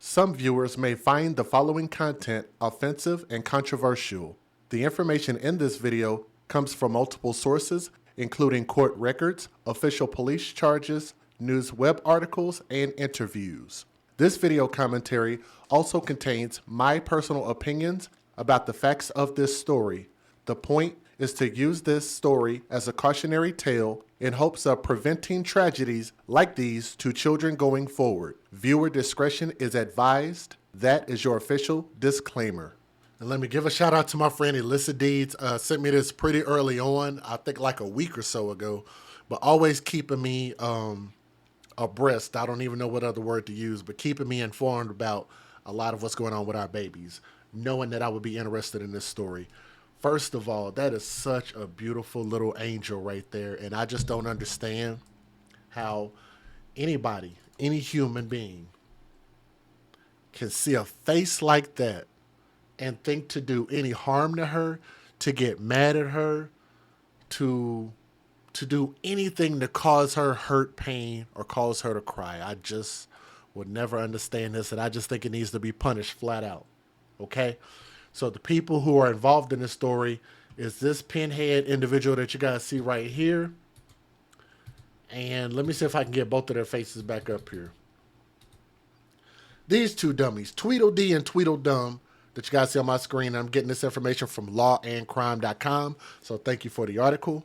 Some viewers may find the following content offensive and controversial. The information in this video comes from multiple sources, including court records, official police charges, news web articles, and interviews. This video commentary also contains my personal opinions about the facts of this story. The point is to use this story as a cautionary tale in hopes of preventing tragedies like these to children going forward. Viewer discretion is advised. That is your official disclaimer. And let me give a shout out to my friend Alyssa Deeds. Sent me this pretty early on, I think like a week or so ago, but always keeping me abreast. I don't even know what other word to use, but keeping me informed about a lot of what's going on with our babies, knowing that I would be interested in this story. First of all, that is such a beautiful little angel right there. And I just don't understand how anybody, any human being, can see a face like that and think to do any harm to her, to get mad at her, to do anything to cause her hurt, pain, or cause her to cry. I just would never understand this, and I just think it needs to be punished flat out. Okay? So the people who are involved in this story is this pinhead individual that you guys see right here. And let me see if I can get both of their faces back up here. These two dummies, Tweedledee and Tweedledum, that you guys see on my screen. I'm getting this information from lawandcrime.com, so thank you for the article.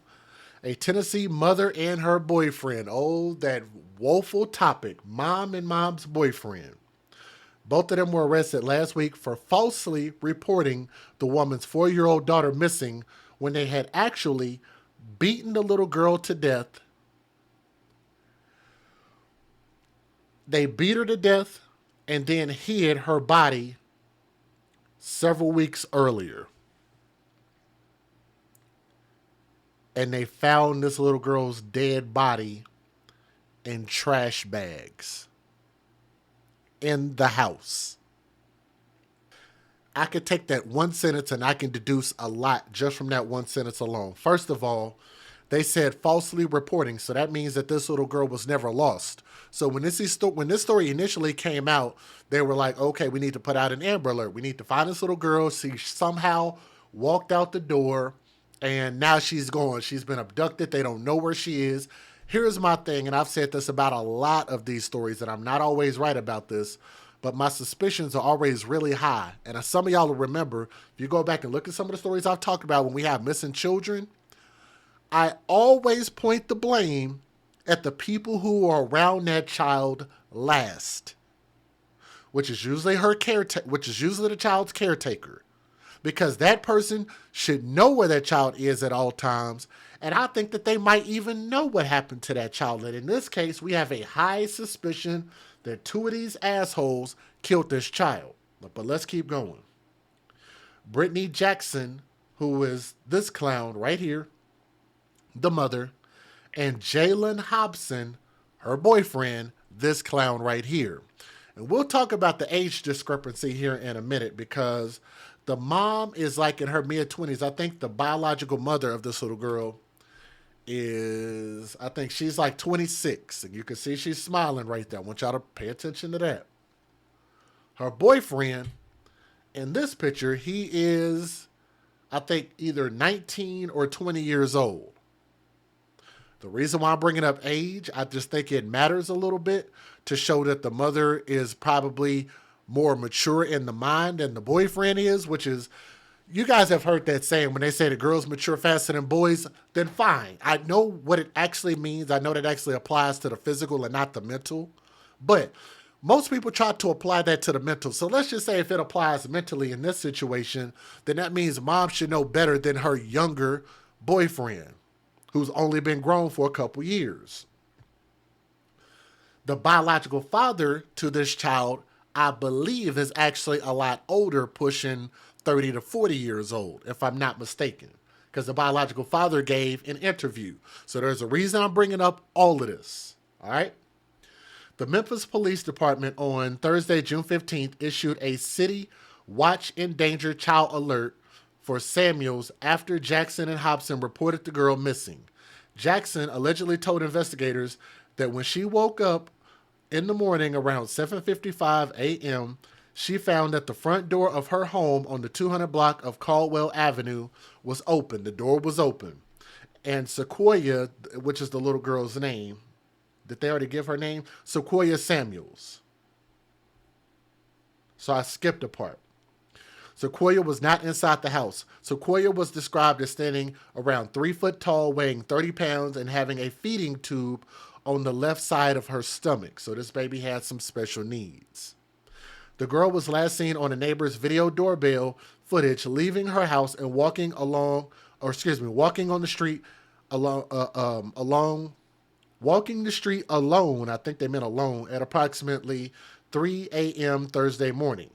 A Tennessee mother and her boyfriend. Oh, that woeful topic, mom and mom's boyfriend. Both of them were arrested last week for falsely reporting the woman's 4-year-old daughter missing when they had actually beaten the little girl to death. They beat her to death and then hid her body several weeks earlier. And they found this little girl's dead body in trash bags in the house. I could take that one sentence and I can deduce a lot just from that one sentence alone. First of all, they said falsely reporting, so that means that this little girl was never lost. So when this story initially came out, they were like, okay, we need to put out an Amber Alert. We need to find this little girl. She somehow walked out the door and now she's gone. She's been abducted. They don't know where she is. Here's my thing, and I've said this about a lot of these stories, and I'm not always right about this, but my suspicions are always really high. And as some of y'all will remember, if you go back and look at some of the stories I've talked about when we have missing children, I always point the blame at the people who are around that child last, which is usually the child's caretaker, because that person should know where that child is at all times. And I think that they might even know what happened to that child. And in this case, we have a high suspicion that two of these assholes killed this child. But let's keep going. Brittany Jackson, who is this clown right here, the mother, and Jalen Hobson, her boyfriend, this clown right here. And we'll talk about the age discrepancy here in a minute, because the mom is like in her mid-20s. I think the biological mother of this little girl I think she's like 26. And you can see she's smiling right there. I want y'all to pay attention to that. Her boyfriend, in this picture, he is, I think, either 19 or 20 years old. The reason why I'm bringing up age, I just think it matters a little bit to show that the mother is probably more mature in the mind than the boyfriend is, which is, you guys have heard that saying, when they say the girls mature faster than boys, then fine. I know what it actually means. I know that actually applies to the physical and not the mental. But most people try to apply that to the mental. So let's just say if it applies mentally in this situation, then that means mom should know better than her younger boyfriend, who's only been grown for a couple years. The biological father to this child, I believe, is actually a lot older, pushing 30 to 40 years old, if I'm not mistaken, because the biological father gave an interview. So there's a reason I'm bringing up all of this, all right? The Memphis Police Department on Thursday, June 15th, issued a city watch endangered child alert for Samuels after Jackson and Hobson reported the girl missing. Jackson allegedly told investigators that when she woke up In the morning, around 7:55 a.m., she found that the front door of her home on the 200 block of Caldwell Avenue was open. The door was open. And Sequoia, which is the little girl's name, did they already give her name? Sequoia Samuels. So I skipped a part. Sequoia was not inside the house. Sequoia was described as standing around 3 foot tall, weighing 30 pounds, and having a feeding tube on the left side of her stomach. So this baby had some special needs. The girl was last seen on a neighbor's video doorbell footage leaving her house and walking on the street walking the street alone. I think they meant alone at approximately 3 a.m. Thursday morning.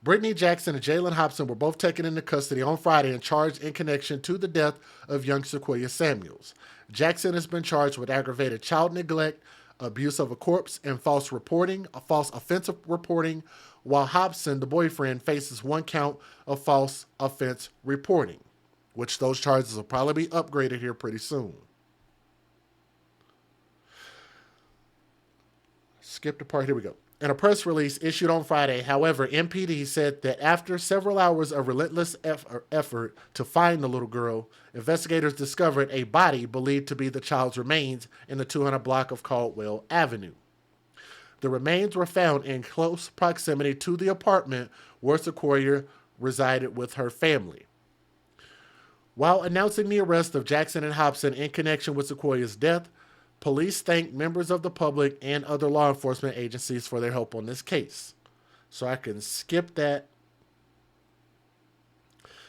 Brittany Jackson and Jalen Hobson were both taken into custody on Friday and charged in connection to the death of young Sequoia Samuels. Jackson has been charged with aggravated child neglect, abuse of a corpse, and false offensive reporting, while Hobson, the boyfriend, faces 1 count of false offense reporting, which those charges will probably be upgraded here pretty soon. Skip the part. Here we go. In a press release issued on Friday, however, MPD said that after several hours of relentless effort to find the little girl, investigators discovered a body believed to be the child's remains in the 200 block of Caldwell Avenue. The remains were found in close proximity to the apartment where Sequoia resided with her family. While announcing the arrest of Jackson and Hobson in connection with Sequoia's death, police thanked members of the public and other law enforcement agencies for their help on this case. So I can skip that.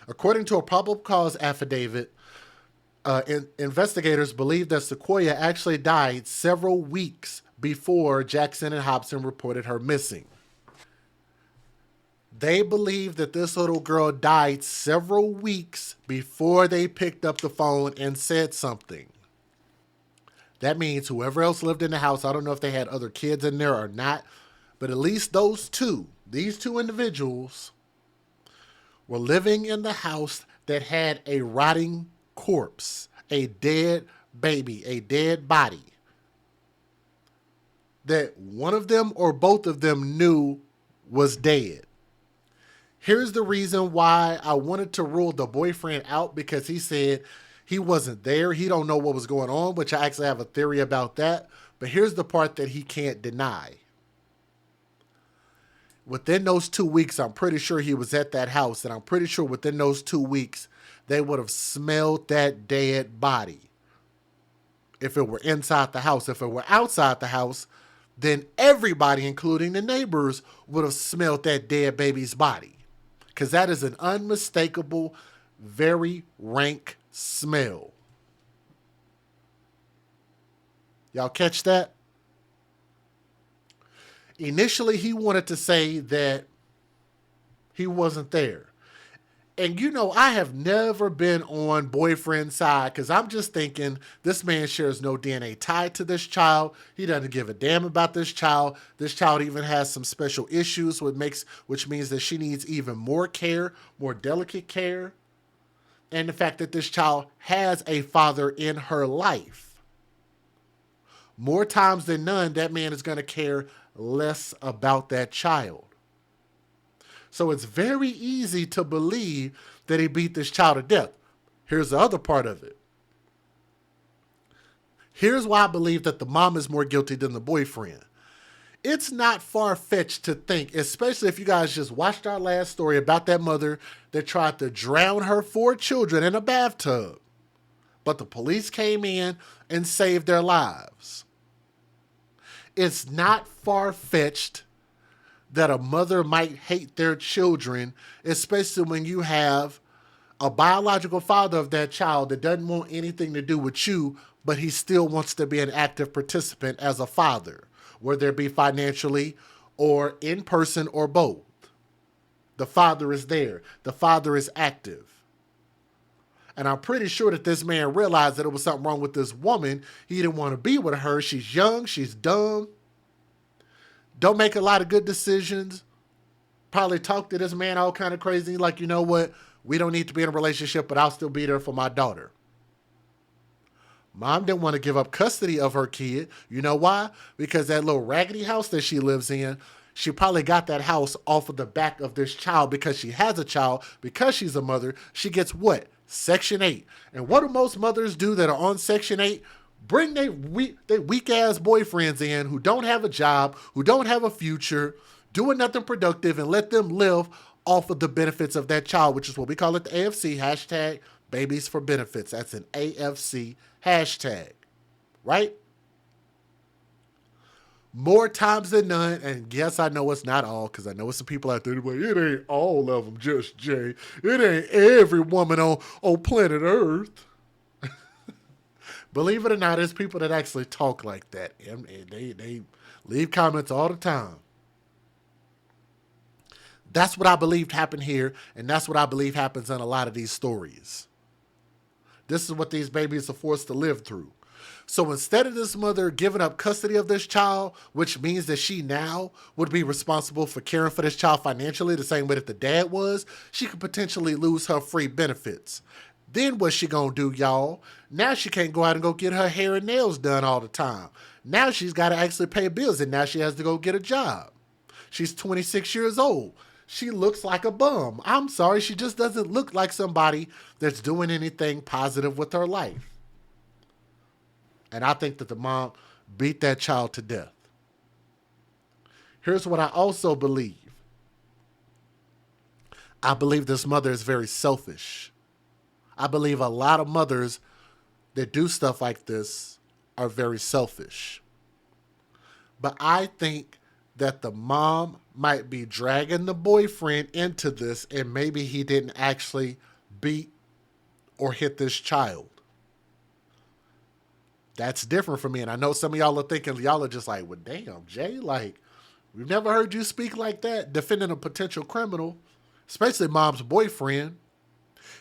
According to a probable cause affidavit, investigators believe that Sequoia actually died several weeks before Jackson and Hobson reported her missing. They believe that this little girl died several weeks before they picked up the phone and said something. That means whoever else lived in the house, I don't know if they had other kids in there or not, but at least these two individuals were living in the house that had a rotting corpse, a dead baby, a dead body, that one of them or both of them knew was dead. Here's the reason why I wanted to rule the boyfriend out, because he said he wasn't there. He don't know what was going on, which I actually have a theory about that. But here's the part that he can't deny. Within those 2 weeks, I'm pretty sure he was at that house. And I'm pretty sure within those 2 weeks, they would have smelled that dead body. If it were inside the house. If it were outside the house, then everybody, including the neighbors, would have smelled that dead baby's body. Because that is an unmistakable, very rank smell. Y'all catch that? Initially, he wanted to say that he wasn't there. And you know, I have never been on boyfriend's side, because I'm just thinking this man shares no DNA tied to this child. He doesn't give a damn about this child. This child even has some special issues, which means that she needs even more care, more delicate care. And the fact that this child has a father in her life. More times than none, that man is going to care less about that child. So it's very easy to believe that he beat this child to death. Here's the other part of it. Here's why I believe that the mom is more guilty than the boyfriend. It's not far-fetched to think, especially if you guys just watched our last story about that mother that tried to drown her 4 children in a bathtub. But the police came in and saved their lives. It's not far-fetched that a mother might hate their children, especially when you have a biological father of that child that doesn't want anything to do with you, but he still wants to be an active participant as a father, whether it be financially or in person or both. The father is there. The father is active. And I'm pretty sure that this man realized that it was something wrong with this woman. He didn't want to be with her. She's young. She's dumb. Don't make a lot of good decisions. Probably talk to this man all kind of crazy. Like, you know what? We don't need to be in a relationship, but I'll still be there for my daughter. Mom didn't want to give up custody of her kid. You know why? Because that little raggedy house that she lives in, she probably got that house off of the back of this child because she has a child, because she's a mother. She gets what? Section 8. And what do most mothers do that are on Section 8? Bring their weak ass boyfriends in who don't have a job, who don't have a future, doing nothing productive, and let them live off of the benefits of that child, which is what we call it the AFC, hashtag babies for benefits. That's an AFC hashtag, right? More times than none, and yes, I know it's not all, because I know some people out there that like, it ain't all of them, Just Jay. It ain't every woman on planet Earth. Believe it or not, there's people that actually talk like that, and they leave comments all the time. That's what I believed happened here, and that's what I believe happens in a lot of these stories. This is what these babies are forced to live through. So instead of this mother giving up custody of this child, which means that she now would be responsible for caring for this child financially the same way that the dad was, she could potentially lose her free benefits. Then what's she gonna do, y'all? Now she can't go out and go get her hair and nails done all the time. Now she's got to actually pay bills, and now she has to go get a job. She's 26 years old. She looks like a bum. I'm sorry, she just doesn't look like somebody that's doing anything positive with her life. And I think that the mom beat that child to death. Here's what I also believe. I believe this mother is very selfish. I believe a lot of mothers that do stuff like this are very selfish. But I think that the mom might be dragging the boyfriend into this, and maybe he didn't actually beat or hit this child. That's different for me. And I know some of y'all are thinking, y'all are just like, well, damn, Jay, like, we've never heard you speak like that, defending a potential criminal, especially mom's boyfriend,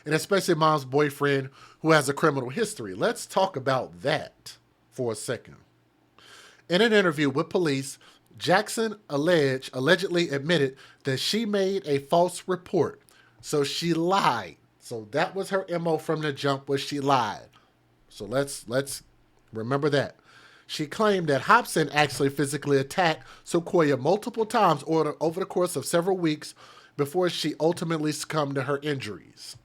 and especially mom's boyfriend who has a criminal history. Let's talk about that for a second. In an interview with police, Jackson allegedly admitted that she made a false report. So she lied. So that was her MO from the jump, was she lied. So let's remember that. She claimed that Hobson actually physically attacked Sequoia multiple times over the course of several weeks before she ultimately succumbed to her injuries.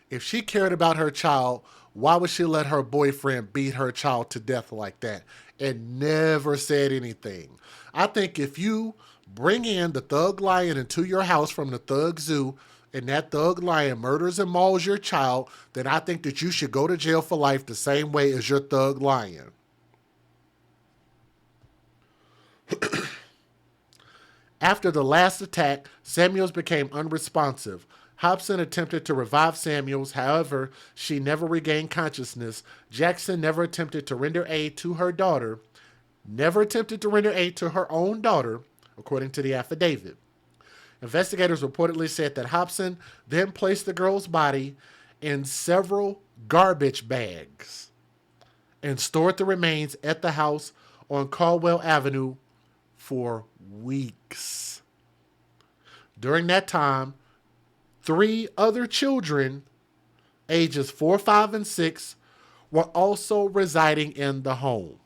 If she cared about her child, why would she let her boyfriend beat her child to death like that and never said anything? I think if you bring in the thug lion into your house from the thug zoo, and that thug lion murders and mauls your child, then I think that you should go to jail for life the same way as your thug lion. After the last attack, Samuels became unresponsive. Hobson attempted to revive Samuels. However, she never regained consciousness. Jackson never attempted to render aid to her daughter. Never attempted to render aid to her own daughter, according to the affidavit. Investigators reportedly said that Hobson then placed the girl's body in several garbage bags and stored the remains at the house on Caldwell Avenue for weeks. During that time, 3 other children, ages 4, 5, and 6, were also residing in the home.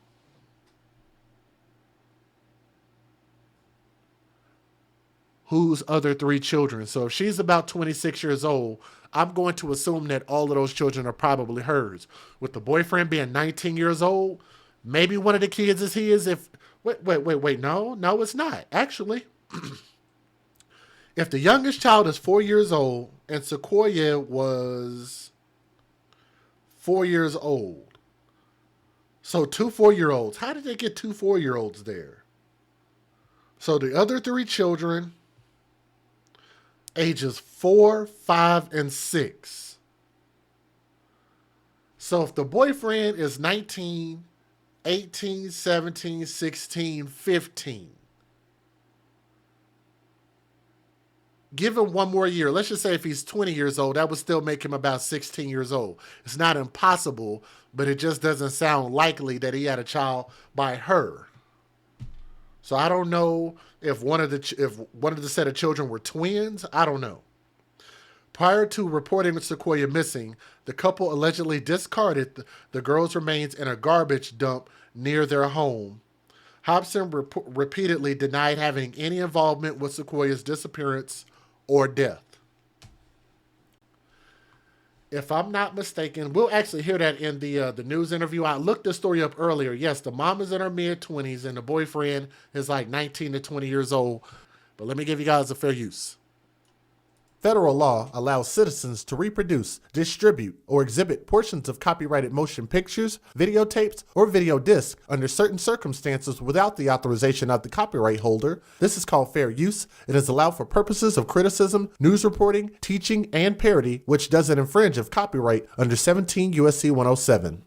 Whose other 3 children? So if she's about 26 years old, I'm going to assume that all of those children are probably hers. With the boyfriend being 19 years old, maybe one of the kids is his. Wait, no, it's not. Actually, if the youngest child is 4 years old and Sequoia was 4 years old, so 2 4-year-olds, how did they get 2 4-year-olds there? So the other 3 children, ages 4, 5, and 6. So if the boyfriend is 19, 18, 17, 16, 15, give him one more year. Let's just say if he's 20 years old, that would still make him about 16 years old. It's not impossible, but it just doesn't sound likely that he had a child by her. So I don't know if one of the set of children were twins. I don't know. Prior to reporting Sequoia missing, the couple allegedly discarded the girl's remains in a garbage dump near their home. Hobson repeatedly denied having any involvement with Sequoia's disappearance or death. If I'm not mistaken, we'll actually hear that in the news interview. I looked the story up earlier. Yes, the mom is in her mid-20s and the boyfriend is like 19 to 20 years old. But let me give you guys a fair use. Federal law allows citizens to reproduce, distribute, or exhibit portions of copyrighted motion pictures, videotapes, or video discs under certain circumstances without the authorization of the copyright holder. This is called fair use. It is allowed for purposes of criticism, news reporting, teaching, and parody, which doesn't infringe of copyright under 17 U.S.C. 107.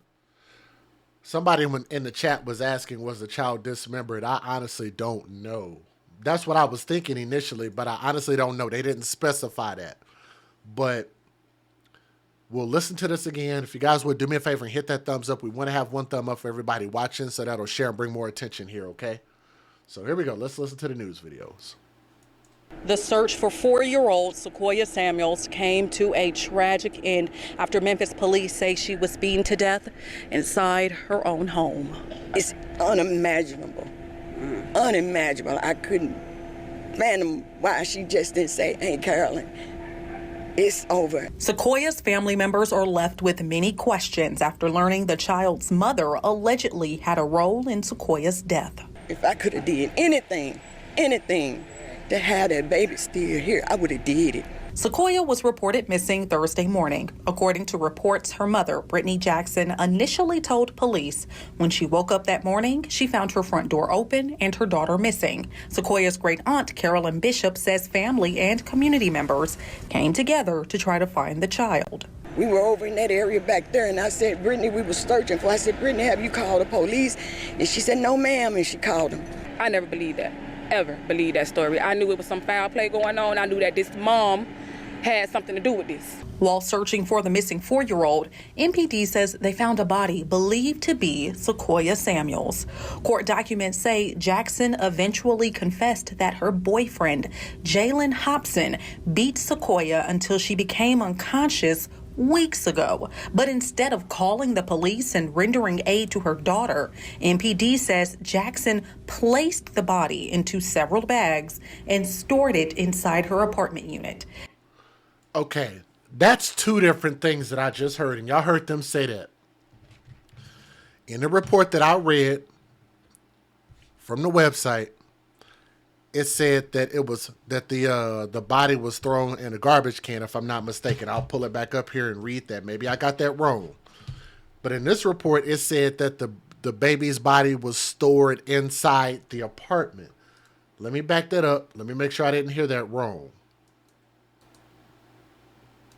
Somebody in the chat was asking, was the child dismembered? I honestly don't know. That's what I was thinking initially, but I honestly don't know. They didn't specify that. But we'll listen to this again. If you guys would do me a favor and hit that thumbs up. We want to have one thumb up for everybody watching, so that'll share and bring more attention here, okay? So here we go. Let's listen to the news videos. The search for 4-year-old Sequoia Samuels came to a tragic end after Memphis police say she was beaten to death inside her own home. It's unimaginable. Unimaginable. I couldn't fathom why she just didn't say, "Hey, Carolyn, it's over." Sequoia's family members are left with many questions after learning the child's mother allegedly had a role in Sequoia's death. If I could have did anything to have that baby still here, I would have did it. Sequoia was reported missing Thursday morning. According to reports, her mother, Brittany Jackson, initially told police when she woke up that morning, she found her front door open and her daughter missing. Sequoia's great aunt, Carolyn Bishop, says family and community members came together to try to find the child. We were over in that area back there, and I said, "Brittany, we were searching for." I said, "Brittany, have you called the police?" And she said, "No, ma'am," and she called them. I never believed that, ever believed that story. I knew it was some foul play going on. I knew that this mom had something to do with this. While searching for the missing 4-year-old, MPD says they found a body believed to be Sequoia Samuels. Court documents say Jackson eventually confessed that her boyfriend, Jalen Hobson, beat Sequoia until she became unconscious weeks ago. But instead of calling the police and rendering aid to her daughter, MPD says Jackson placed the body into several bags and stored it inside her apartment unit. Okay, that's two different things that I just heard, and y'all heard them say that. In the report that I read from the website, it said that the body was thrown in a garbage can, if I'm not mistaken. I'll pull it back up here and read that. Maybe I got that wrong. But in this report, it said that the baby's body was stored inside the apartment. Let me back that up. Let me make sure I didn't hear that wrong.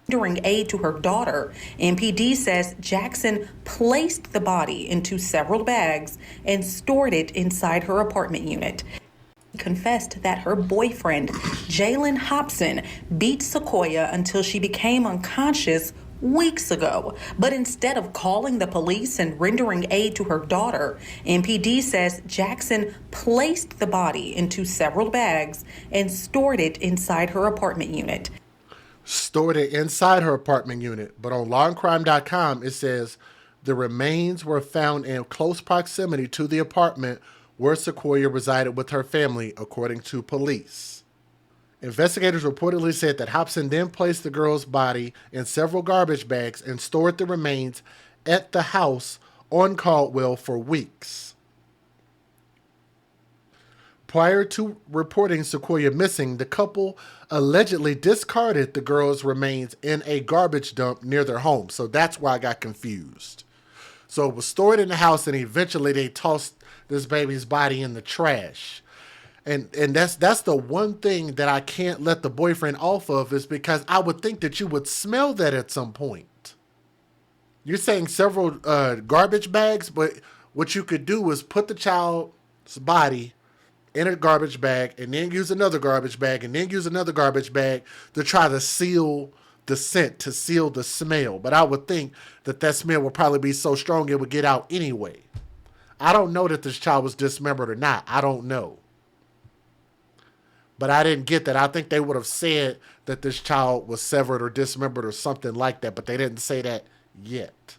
Rendering aid to her daughter, MPD says Jackson placed the body into several bags and stored it inside her apartment unit. Confessed that her boyfriend, Jalen Hobson, beat Sequoia until she became unconscious weeks ago. But instead of calling the police and rendering aid to her daughter, MPD says Jackson placed the body into several bags and stored it inside her apartment unit. Stored it inside her apartment unit. But on lawandcrime.com, it says the remains were found in close proximity to the apartment where Sequoia resided with her family, according to police. Investigators reportedly said that Hobson then placed the girl's body in several garbage bags and stored the remains at the house on Caldwell for weeks. Prior to reporting Sequoia missing, the couple allegedly discarded the girl's remains in a garbage dump near their home. So that's why I got confused. So it was stored in the house, and eventually they tossed this baby's body in the trash. And that's the one thing that I can't let the boyfriend off of, is because I would think that you would smell that at some point. You're saying several garbage bags, but what you could do is put the child's body in a garbage bag and then use another garbage bag and then use another garbage bag to try to seal the scent, to seal the smell. But I would think that that smell would probably be so strong it would get out anyway. I don't know that this child was dismembered or not. I don't know. But I didn't get that. I think they would have said that this child was severed or dismembered or something like that, but they didn't say that yet.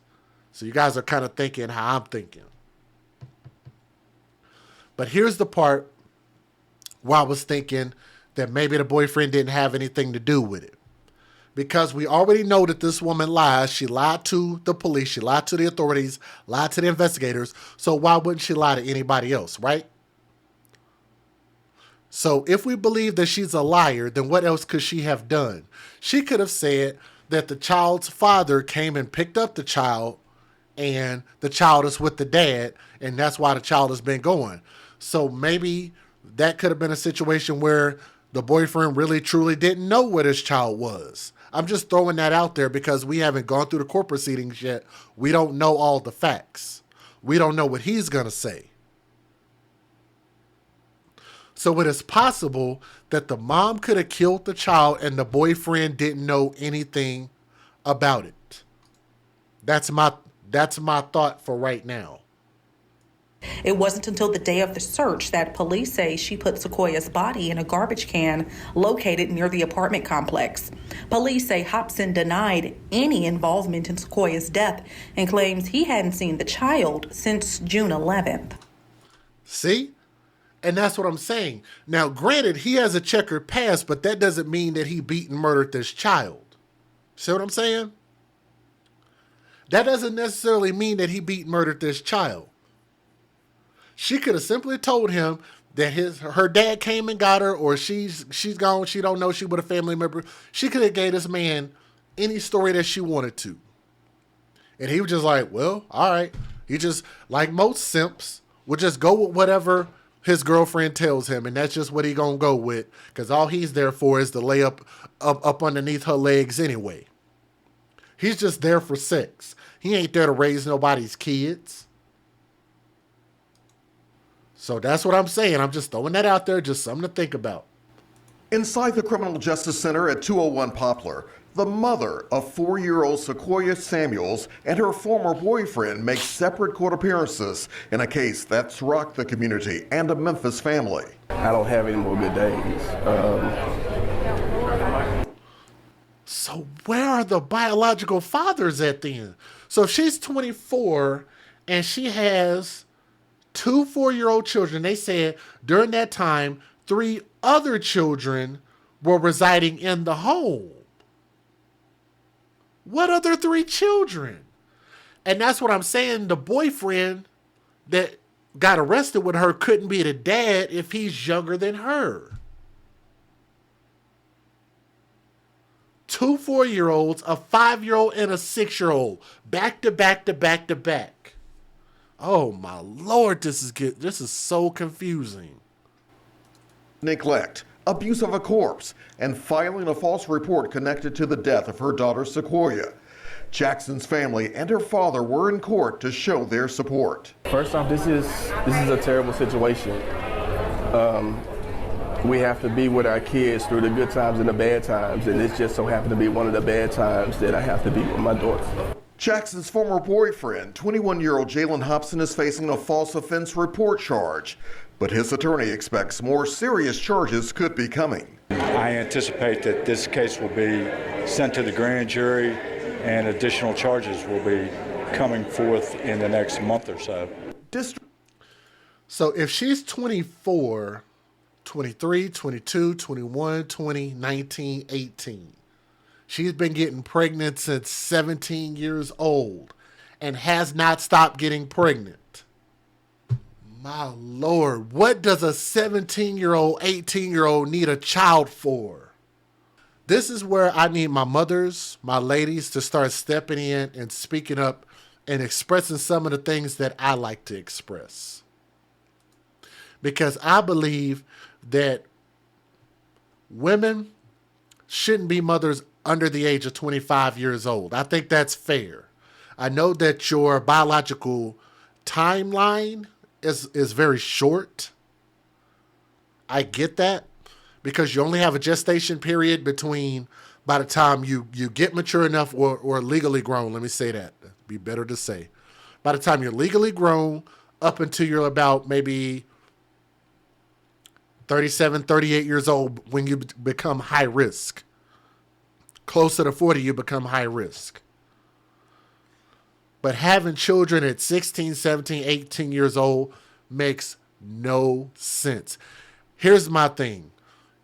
So you guys are kind of thinking how I'm thinking. But here's the part where I was thinking that maybe the boyfriend didn't have anything to do with it. Because we already know that this woman lies. She lied to the police. She lied to the authorities, lied to the investigators. So why wouldn't she lie to anybody else, right? So if we believe that she's a liar, then what else could she have done? She could have said that the child's father came and picked up the child and the child is with the dad, and that's why the child has been going. So maybe that could have been a situation where the boyfriend really truly didn't know where his child was. I'm just throwing that out there because we haven't gone through the court proceedings yet. We don't know all the facts. We don't know what he's going to say. So it is possible that the mom could have killed the child and the boyfriend didn't know anything about it. That's my thought for right now. It wasn't until the day of the search that police say she put Sequoia's body in a garbage can located near the apartment complex. Police say Hobson denied any involvement in Sequoia's death and claims he hadn't seen the child since June 11th. See? And that's what I'm saying. Now, granted, he has a checkered past, but that doesn't mean that he beat and murdered this child. See what I'm saying? That doesn't necessarily mean that he beat and murdered this child. She could have simply told him that her dad came and got her, or she's gone, she don't know, she with a family member. She could have gave this man any story that she wanted to. And he was just like, well, all right. He just, like most simps, would just go with whatever his girlfriend tells him, and that's just what he gonna go with, because all he's there for is to lay up underneath her legs anyway. He's just there for sex. He ain't there to raise nobody's kids. So that's what I'm saying. I'm just throwing that out there, just something to think about. Inside the Criminal Justice Center at 201 Poplar, the mother of 4-year-old Sequoia Samuels and her former boyfriend make separate court appearances in a case that's rocked the community and a Memphis family. I don't have any more good days. So where are the biological fathers at then? So if she's 24 and she has 2 4-year-old children, they said during that time, 3 other children were residing in the home. What other 3 children? And that's what I'm saying. The boyfriend that got arrested with her couldn't be the dad if he's younger than her. 2 4-year-olds, a 5-year-old, and a 6-year-old, back to back to back to back. Oh my Lord, this is so confusing. Neglect, abuse of a corpse, and filing a false report connected to the death of her daughter Sequoia. Jackson's family and her father were in court to show their support. First off, this is a terrible situation. We have to be with our kids through the good times and the bad times, and this just so happened to be one of the bad times that I have to be with my daughter. Jackson's former boyfriend, 21-year-old Jalen Hobson, is facing a false offense report charge, but his attorney expects more serious charges could be coming. I anticipate that this case will be sent to the grand jury and additional charges will be coming forth in the next month or so. So if she's 24, 23, 22, 21, 20, 19, 18, she's been getting pregnant since 17 years old and has not stopped getting pregnant. My Lord, what does a 17-year-old, 18-year-old need a child for? This is where I need my mothers, my ladies to start stepping in and speaking up and expressing some of the things that I like to express. Because I believe that women shouldn't be mothers under the age of 25 years old. I think that's fair. I know that your biological timeline is very short. I get that because you only have a gestation period between by the time you get mature enough or legally grown. Let me say that. That'd be better to say. By the time you're legally grown up until you're about maybe 37, 38 years old when you become high risk. Closer to 40, you become high risk. But having children at 16, 17, 18 years old makes no sense. Here's my thing.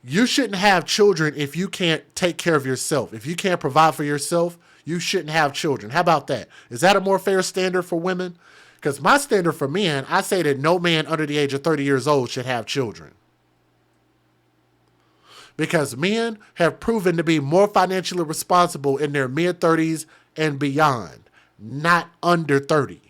You shouldn't have children if you can't take care of yourself. If you can't provide for yourself, you shouldn't have children. How about that? Is that a more fair standard for women? Because my standard for men, I say that no man under the age of 30 years old should have children. Because men have proven to be more financially responsible in their mid-30s and beyond, not under 30.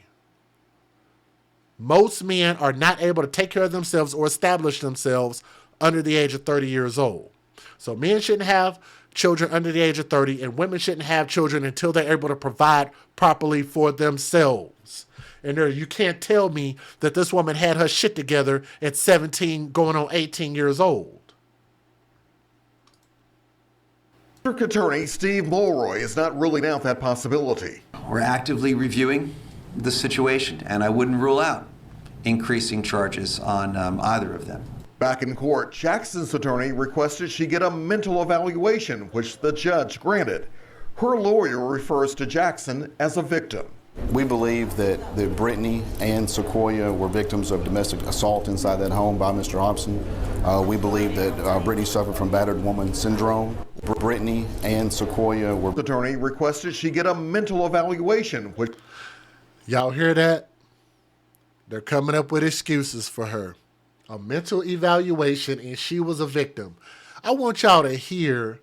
Most men are not able to take care of themselves or establish themselves under the age of 30 years old. So men shouldn't have children under the age of 30, and women shouldn't have children until they're able to provide properly for themselves. And you can't tell me that this woman had her shit together at 17 going on 18 years old. District Attorney Steve Mulroy is not ruling out that possibility. We're actively reviewing the situation, and I wouldn't rule out increasing charges on either of them. Back in court, Jackson's attorney requested she get a mental evaluation, which the judge granted. Her lawyer refers to Jackson as a victim. We believe that Brittany and Sequoia were victims of domestic assault inside that home by Mr. Hobson. We believe that Brittany suffered from battered woman syndrome. Brittany and Sequoia were... The attorney requested she get a mental evaluation, which... Y'all hear that? They're coming up with excuses for her. A mental evaluation, and she was a victim. I want y'all to hear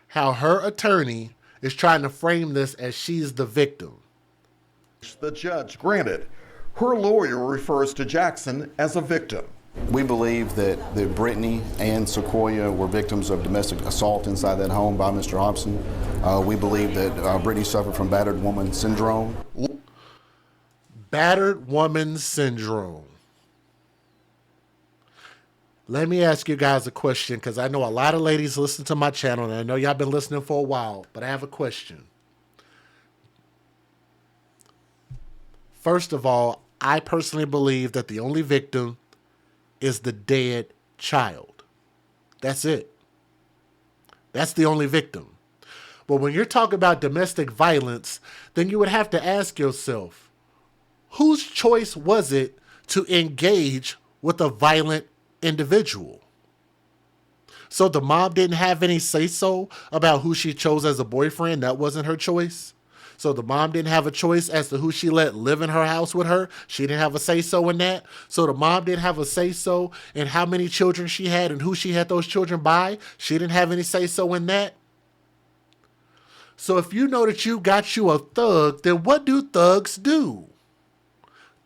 how her attorney is trying to frame this as she's the victim. The judge granted. Her lawyer refers to Jackson as a victim. We believe that Brittany and Sequoia were victims of domestic assault inside that home by Mr. Hobson. We believe that Brittany suffered from battered woman syndrome. Battered woman syndrome. Let me ask you guys a question, because I know a lot of ladies listen to my channel, and I know y'all been listening for a while, but I have a question. First of all, I personally believe that the only victim is the dead child. That's it. That's the only victim. But when you're talking about domestic violence, then you would have to ask yourself, whose choice was it to engage with a violent individual? So the mom didn't have any say-so about who she chose as a boyfriend. That wasn't her choice. So the mom didn't have a choice as to who she let live in her house with her. She didn't have a say-so in that. So the mom didn't have a say-so in how many children she had and who she had those children by. She didn't have any say-so in that. So if you know that you got you a thug, then what do thugs do?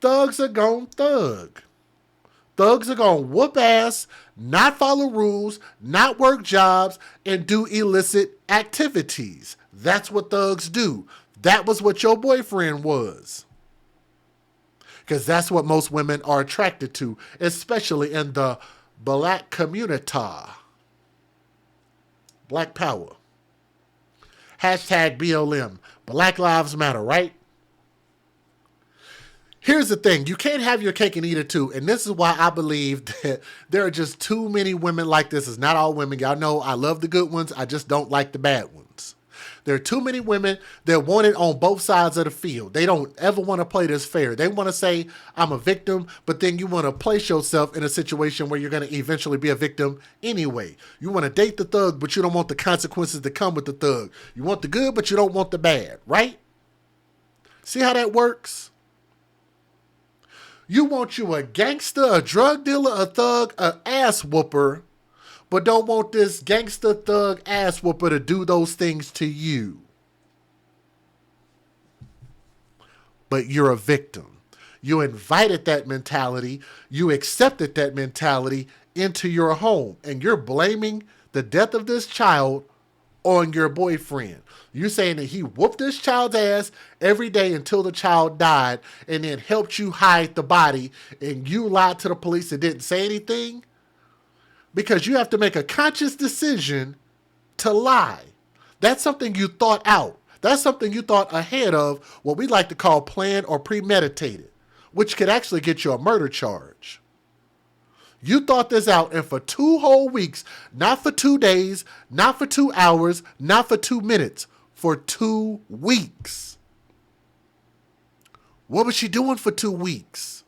Thugs are gonna thug. Thugs are gonna whoop ass, not follow rules, not work jobs, and do illicit activities. That's what thugs do. That was what your boyfriend was. Because that's what most women are attracted to, especially in the black community. Black power. Hashtag BLM. Black Lives Matter, right? Here's the thing. You can't have your cake and eat it too. And this is why I believe that there are just too many women like this. It's not all women. Y'all know I love the good ones. I just don't like the bad ones. There are too many women that want it on both sides of the field. They don't ever want to play this fair. They want to say, I'm a victim, but then you want to place yourself in a situation where you're going to eventually be a victim anyway. You want to date the thug, but you don't want the consequences that come with the thug. You want the good, but you don't want the bad, right? See how that works? You want you a gangster, a drug dealer, a thug, an ass whooper, but don't want this gangster, thug, ass whooper to do those things to you. But you're a victim. You invited that mentality. You accepted that mentality into your home. And you're blaming the death of this child on your boyfriend. You're saying that he whooped this child's ass every day until the child died and then helped you hide the body, and you lied to the police and didn't say anything? Because you have to make a conscious decision to lie. That's something you thought out. That's something you thought ahead of, what we like to call planned or premeditated, which could actually get you a murder charge. You thought this out, and for 2 whole weeks, not for 2 days, not for 2 hours, not for 2 minutes, for 2 weeks. What was she doing for 2 weeks?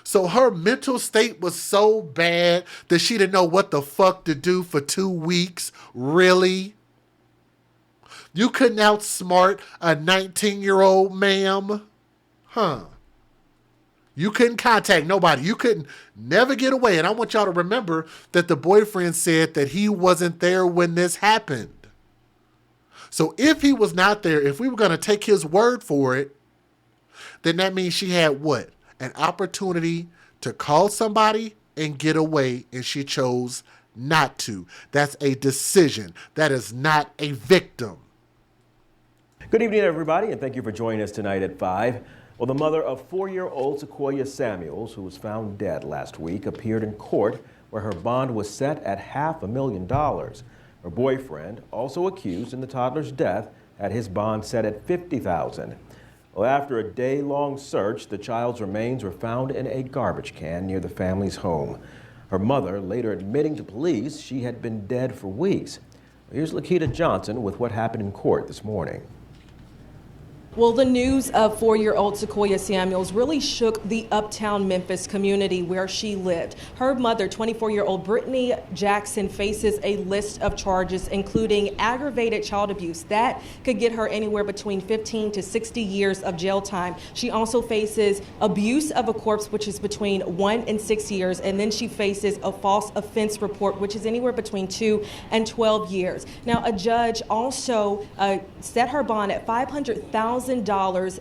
So her mental state was so bad that she didn't know what the fuck to do for 2 weeks? Really? You couldn't outsmart a 19-year-old, ma'am? Huh? You couldn't contact nobody. You couldn't never get away. And I want y'all to remember that the boyfriend said that he wasn't there when this happened. So if he was not there, if we were going to take his word for it, then that means she had what? An opportunity to call somebody and get away, and she chose not to. That's a decision. That is not a victim. Good evening, everybody, and thank you for joining us tonight at 5. Well, the mother of 4-year-old Sequoia Samuels, who was found dead last week, appeared in court where her bond was set at $500,000. Her boyfriend, also accused in the toddler's death, had his bond set at $50,000. Well, after a day-long search, the child's remains were found in a garbage can near the family's home. Her mother later admitting to police she had been dead for weeks. Here's Lakita Johnson with what happened in court this morning. Well, the news of 4-year-old Sequoia Samuels really shook the uptown Memphis community where she lived. Her mother, 24-year-old Brittany Jackson, faces a list of charges, including aggravated child abuse. That could get her anywhere between 15 to 60 years of jail time. She also faces abuse of a corpse, which is between 1 and 6 years. And then she faces a false offense report, which is anywhere between 2 and 12 years. Now, a judge also set her bond at $500,000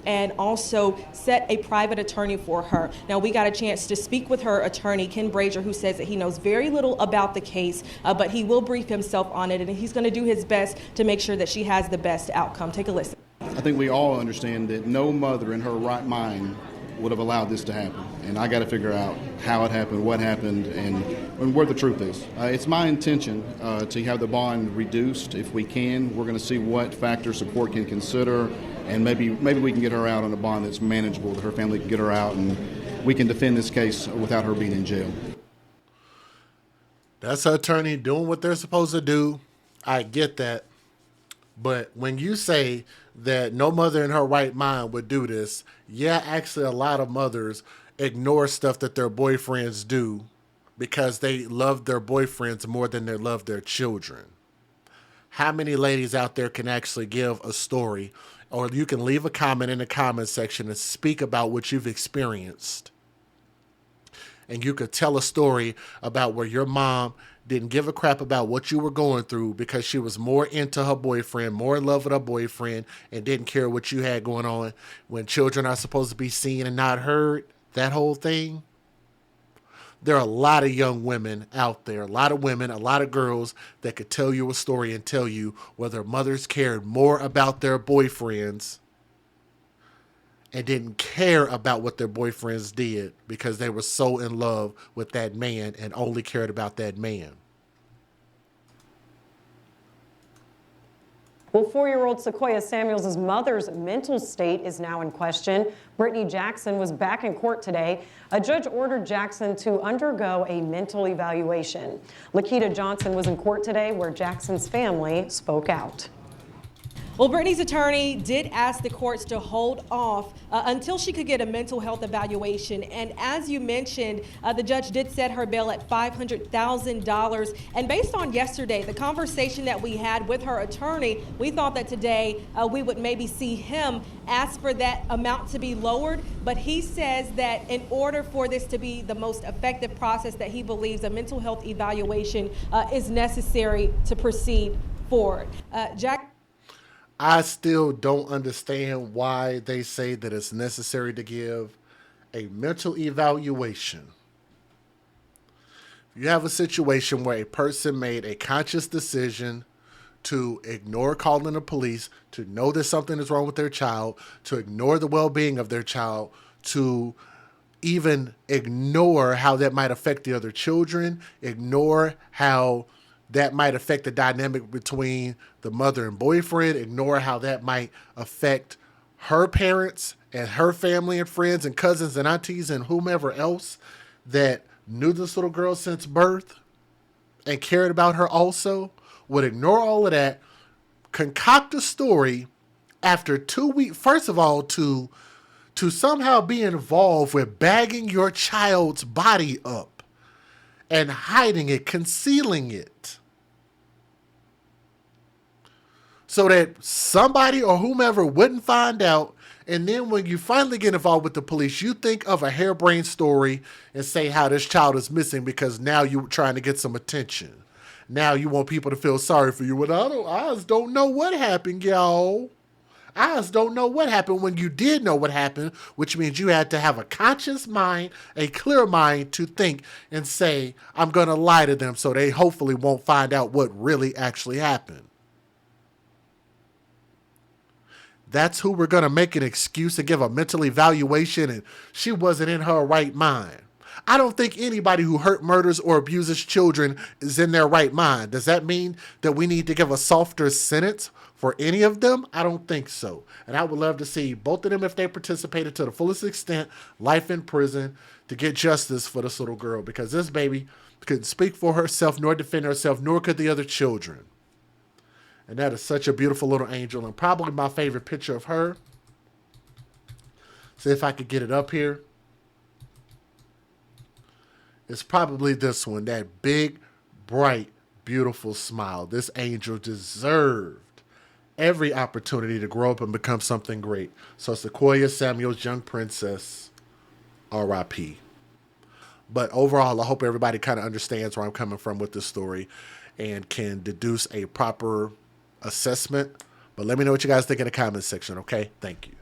and also set a private attorney for her. Now, we got a chance to speak with her attorney, Ken Brazier, who says that he knows very little about the case, but he will brief himself on it, and he's going to do his best to make sure that she has the best outcome. Take a listen. I think we all understand that no mother in her right mind would have allowed this to happen. And I got to figure out how it happened, what happened, and where the truth is. It's my intention to have the bond reduced if we can. We're going to see what factors the court can consider, and maybe we can get her out on a bond that's manageable, that her family can get her out, and we can defend this case without her being in jail. That's her attorney doing what they're supposed to do. I get that. But when you say that no mother in her right mind would do this, yeah, actually a lot of mothers ignore stuff that their boyfriends do because they love their boyfriends more than they love their children. How many ladies out there can actually give a story, or you can leave a comment in the comment section and speak about what you've experienced? And you could tell a story about where your mom didn't give a crap about what you were going through because she was more into her boyfriend, more in love with her boyfriend, and didn't care what you had going on when children are supposed to be seen and not heard, that whole thing. There are a lot of young women out there, a lot of women, a lot of girls that could tell you a story and tell you whether mothers cared more about their boyfriends and didn't care about what their boyfriends did because they were so in love with that man and only cared about that man. Well, 4-year-old Sequoia Samuels' mother's mental state is now in question. Brittany Jackson was back in court today. A judge ordered Jackson to undergo a mental evaluation. Lakita Johnson was in court today where Jackson's family spoke out. Well, Brittany's attorney did ask the courts to hold off until she could get a mental health evaluation. And as you mentioned, the judge did set her bail at $500,000. And based on yesterday, the conversation that we had with her attorney, we thought that today we would maybe see him ask for that amount to be lowered. But he says that in order for this to be the most effective process, that he believes a mental health evaluation is necessary to proceed forward. I still don't understand why they say that it's necessary to give a mental evaluation. You have a situation where a person made a conscious decision to ignore calling the police, to know that something is wrong with their child, to ignore the well-being of their child, to even ignore how that might affect the other children, ignore how that might affect the dynamic between the mother and boyfriend, ignore how that might affect her parents and her family and friends and cousins and aunties and whomever else that knew this little girl since birth and cared about her also, would ignore all of that, concoct a story after 2 weeks, first of all, to somehow be involved with bagging your child's body up and hiding it, concealing it, so that somebody or whomever wouldn't find out. And then when you finally get involved with the police, you think of a harebrained story and say how this child is missing because now you're trying to get some attention. Now you want people to feel sorry for you. Well, I just don't know what happened, y'all. I just don't know what happened when you did know what happened, which means you had to have a conscious mind, a clear mind to think and say, I'm going to lie to them so they hopefully won't find out what really actually happened. That's who we're going to make an excuse and give a mental evaluation and she wasn't in her right mind. I don't think anybody who hurt, murders, or abuses children is in their right mind. Does that mean that we need to give a softer sentence for any of them? I don't think so. And I would love to see both of them, if they participated to the fullest extent, life in prison to get justice for this little girl, because this baby couldn't speak for herself nor defend herself, nor could the other children. And that is such a beautiful little angel, and probably my favorite picture of her. See if I could get it up here. It's probably this one, that big, bright, beautiful smile. This angel deserved every opportunity to grow up and become something great. So Sequoia Samuels, young princess, R.I.P. But overall, I hope everybody kind of understands where I'm coming from with this story and can deduce a proper assessment. But let me know what you guys think in the comments section, okay? Thank you.